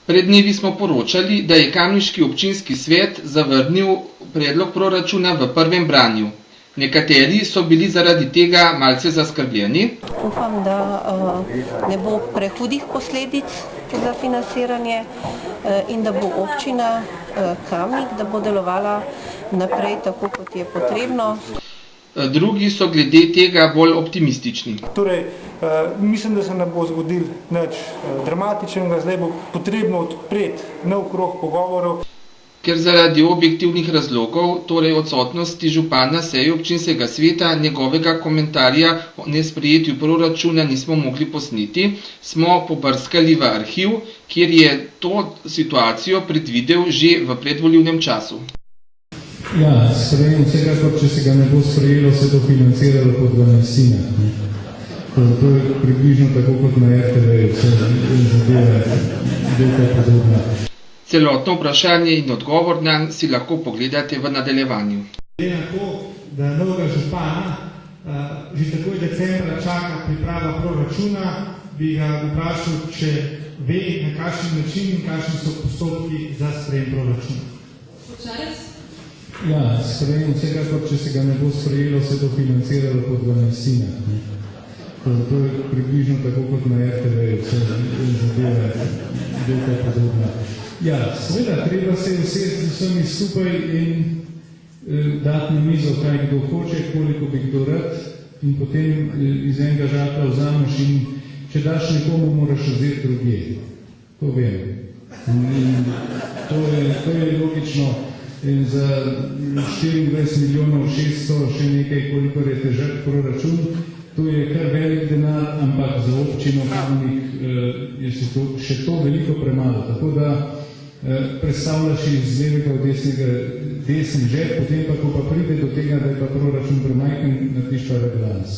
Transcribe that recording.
Pred dnevi smo poročali, da je kamniški občinski svet zavrnil predlog proračuna v prvem branju. Nekateri so bili zaradi tega malce zaskrbljeni. Upam, da ne bo prehudih posledic za financiranje in da bo občina Kamnik, da bo delovala naprej tako, kot je potrebno. Drugi so glede tega bolj optimistični. Torej, mislim, da se ne bo zgodil nič dramatičnega, zdaj bo potrebno odpreti nov krog pogovorov. Ker zaradi objektivnih razlogov, torej odsotnosti župana seje občinskega sveta, njegovega komentarja o nesprejetju proračuna nismo mogli posneti, smo pobrskali v arhiv, kjer je to situacijo predvidel že v predvolilnem času. Ja, sprejem vsekakor, če se ga ne bo sprejelo, se bo financiralo po 12. To je približno tako kot na RTV, vse zadeve, nekaj podobna. Celotno vprašanje in odgovor nanj si lahko pogledate v nadaljevanju. Glede na to, da novega župana že takoj decembra čaka priprava proračuna, bi ga vprašal, če ve, na kakšen način in kakšni so postopki za sprejem proračuna. Ja, sprejem vsekakor, če se ga ne bo sprejelo, se bo financiralo po 12. To je približno tako kot na RTV, vse zadeve, nekaj podobna. Ja, seveda, treba se usesti z vsemi skupaj in dati na mizo, kaj kdo hoče, koliko bi kdo rad, in potem iz enega žaklja vzameš in če daš nekomu, moraš vzeti drugje. To vem. In to je logično. In za 24 milijonov 600 še nekaj, koliko je težak proračun, to je kar velik denar, ampak za občino Kamnik je še to veliko premalo. Tako da predstavljaš iz levega v desni žep, potem pa, ko pa pride do tega, da je pa proračun premajhen, narediš pa rebalans.